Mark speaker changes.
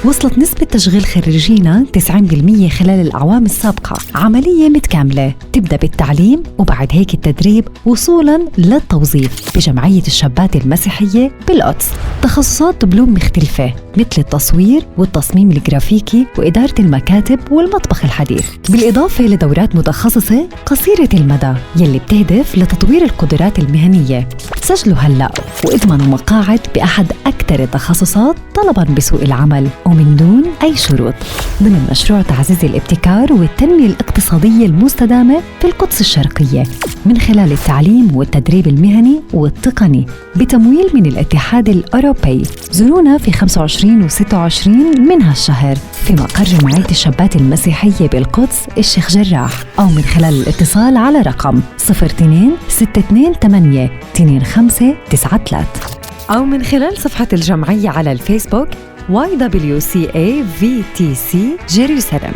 Speaker 1: وصلت نسبة تشغيل خريجينا 90% خلال الأعوام السابقة. عملية متكاملة تبدأ بالتعليم وبعد هيك التدريب وصولاً للتوظيف بجمعية الشابات المسيحية بالقدس. تخصصات دبلوم مختلفة مثل التصوير والتصميم الجرافيكي وإدارة المكاتب والمطبخ الحديث، بالإضافة لدورات متخصصة قصيرة المدى يلي بتهدف لتطوير القدرات المهنية. سجلوا هلأ واضمنوا مقاعد بأحد أكثر التخصصات طلباً بسوق العمل ومن دون أي شروط، ضمن مشروع تعزيز الابتكار والتنمية الاقتصادية المستدامة في القدس الشرقية من خلال التعليم والتدريب المهني والتقني بتمويل من الاتحاد الأوروبي. زورونا في 25 و26 من هالشهر في مقر جمعية الشابات المسيحية بالقدس الشيخ جراح، أو من خلال الاتصال على رقم 02 628 2593، أو من خلال صفحة الجمعية على الفيسبوك YWCA VTC جيروسالم.